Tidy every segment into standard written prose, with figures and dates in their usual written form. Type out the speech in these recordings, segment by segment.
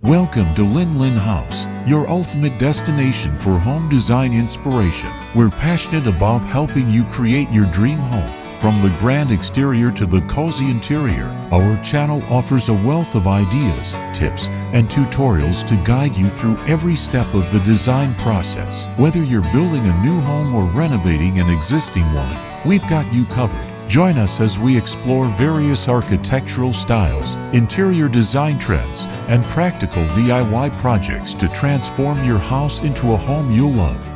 Welcome to Linh House, your ultimate destination for home design inspiration. We're passionate about helping you create your dream home. From the grand exterior to the cozy interior, our channel offers a wealth of ideas, tips, and tutorials to guide you through every step of the design process. Whether you're building a new home or renovating an existing one, we've got you covered. Join us as we explore various architectural styles, interior design trends, and practical DIY projects to transform your house into a home you'll love.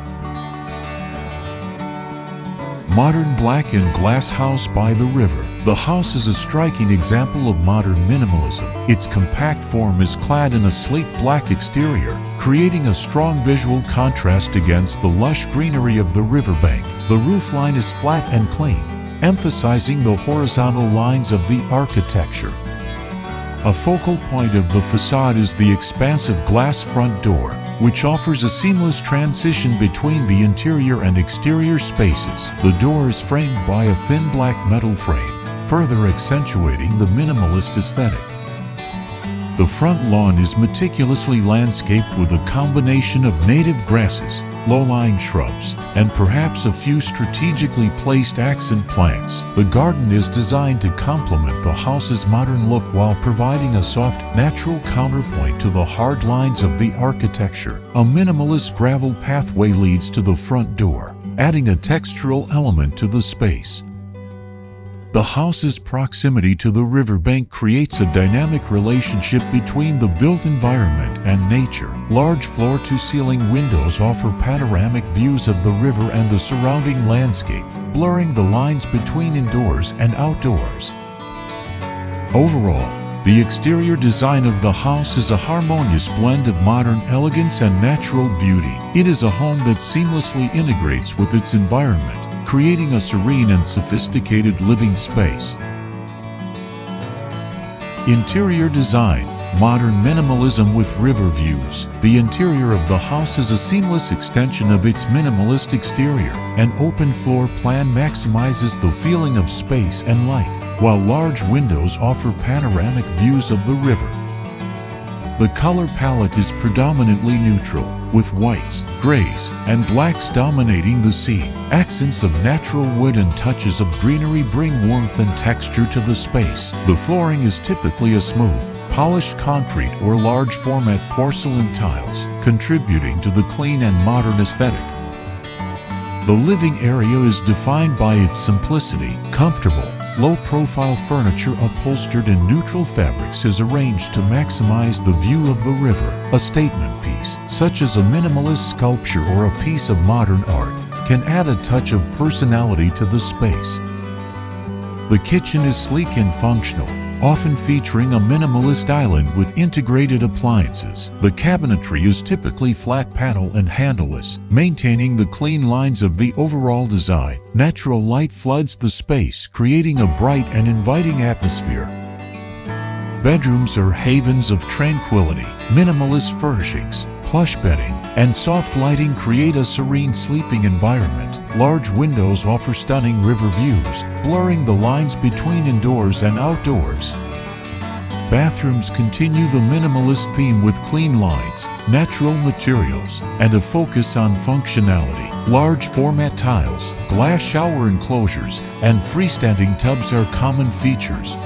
Modern black and glass house by the river. The house is a striking example of modern minimalism. Its compact form is clad in a slate black exterior, creating a strong visual contrast against the lush greenery of the riverbank. The roofline is flat and clean, emphasizing the horizontal lines of the architecture. A focal point of the facade is the expansive glass front door, which offers a seamless transition between the interior and exterior spaces. The door is framed by a thin black metal frame, further accentuating the minimalist aesthetic. The front lawn is meticulously landscaped with a combination of native grasses, low-lying shrubs, and perhaps a few strategically placed accent plants. The garden is designed to complement the house's modern look while providing a soft, natural counterpoint to the hard lines of the architecture. A minimalist gravel pathway leads to the front door, adding a textural element to the space. The house's proximity to the riverbank creates a dynamic relationship between the built environment and nature. Large floor-to-ceiling windows offer panoramic views of the river and the surrounding landscape, blurring the lines between indoors and outdoors. Overall, the exterior design of the house is a harmonious blend of modern elegance and natural beauty. It is a home that seamlessly integrates with its environment, creating a serene and sophisticated living space. Interior design. Modern minimalism with river views. The interior of the house is a seamless extension of its minimalist exterior. An open floor plan maximizes the feeling of space and light, while large windows offer panoramic views of the river. The color palette is predominantly neutral, with whites, grays, and blacks dominating the scene. Accents of natural wood and touches of greenery bring warmth and texture to the space. The flooring is typically a smooth, polished concrete or large format porcelain tiles, contributing to the clean and modern aesthetic. The living area is defined by its simplicity. Comfortable, low-profile furniture upholstered in neutral fabrics is arranged to maximize the view of the river. A statement piece, such as a minimalist sculpture or a piece of modern art, can add a touch of personality to the space. The kitchen is sleek and functional, often featuring a minimalist island with integrated appliances. The cabinetry is typically flat panel and handleless, maintaining the clean lines of the overall design. Natural light floods the space, creating a bright and inviting atmosphere. Bedrooms are havens of tranquility. Minimalist furnishings, plush bedding, and soft lighting create a serene sleeping environment. Large windows offer stunning river views, blurring the lines between indoors and outdoors. Bathrooms continue the minimalist theme with clean lines, natural materials, and a focus on functionality. Large format tiles, glass shower enclosures, and freestanding tubs are common features.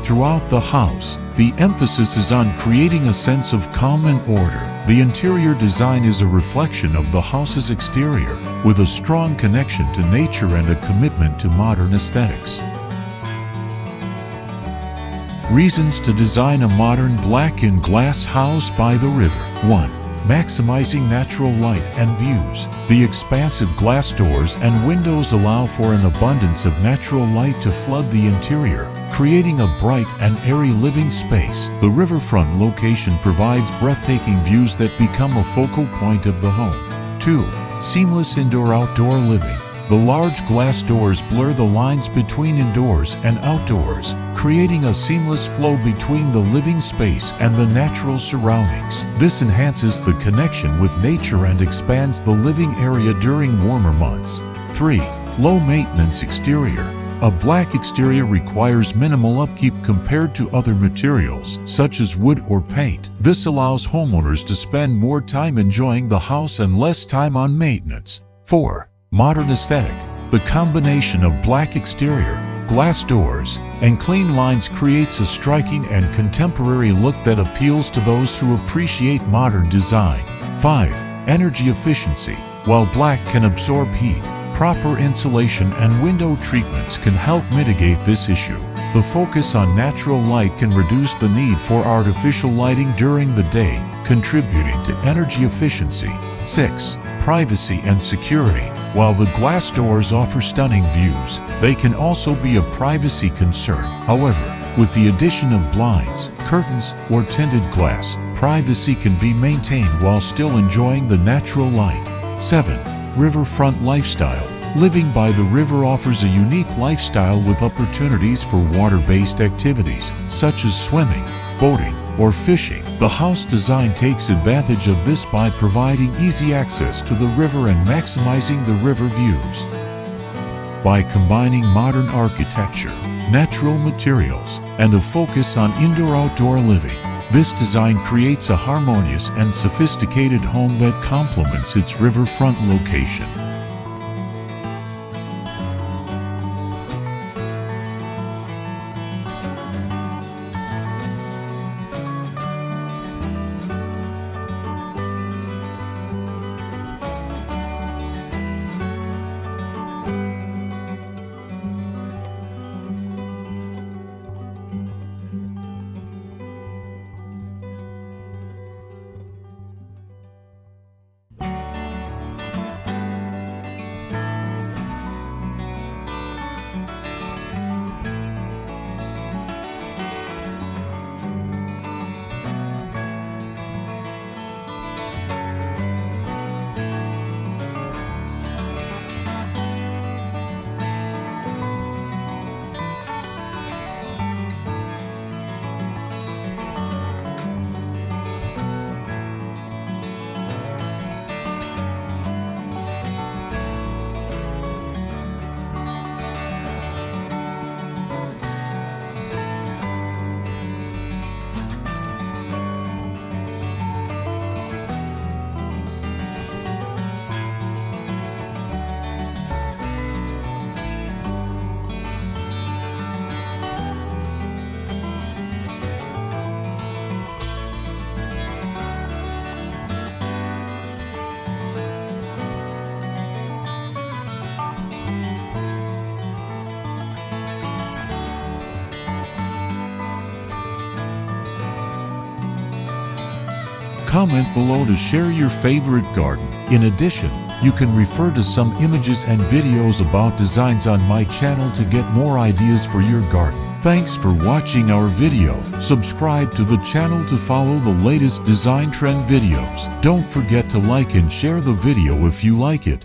Throughout the house, the emphasis is on creating a sense of calm and order. The interior design is a reflection of the house's exterior, with a strong connection to nature and a commitment to modern aesthetics. Reasons to design a modern black and glass house by the river. 1. Maximizing natural light and views. The expansive glass doors and windows allow for an abundance of natural light to flood the interior, creating a bright and airy living space. The riverfront location provides breathtaking views that become a focal point of the home. 2. Seamless indoor-outdoor living. The large glass doors blur the lines between indoors and outdoors, creating a seamless flow between the living space and the natural surroundings. This enhances the connection with nature and expands the living area during warmer months. 3. Low-maintenance exterior. A black exterior requires minimal upkeep compared to other materials, such as wood or paint. This allows homeowners to spend more time enjoying the house and less time on maintenance. 4. Modern aesthetic. The combination of black exterior, glass doors, and clean lines creates a striking and contemporary look that appeals to those who appreciate modern design. 5. Energy efficiency. While black can absorb heat, proper insulation and window treatments can help mitigate this issue. The focus on natural light can reduce the need for artificial lighting during the day, contributing to energy efficiency. 6. Privacy and security. While the glass doors offer stunning views, they can also be a privacy concern. However, with the addition of blinds, curtains, or tinted glass, privacy can be maintained while still enjoying the natural light. 7. Riverfront lifestyle. Living by the river offers a unique lifestyle with opportunities for water-based activities, such as swimming, boating, or fishing. The house design takes advantage of this by providing easy access to the river and maximizing the river views. By combining modern architecture, natural materials, and a focus on indoor-outdoor living, this design creates a harmonious and sophisticated home that complements its riverfront location. Comment below to share your favorite garden. In addition, you can refer to some images and videos about designs on my channel to get more ideas for your garden. Thanks for watching our video. Subscribe to the channel to follow the latest design trend videos. Don't forget to like and share the video if you like it.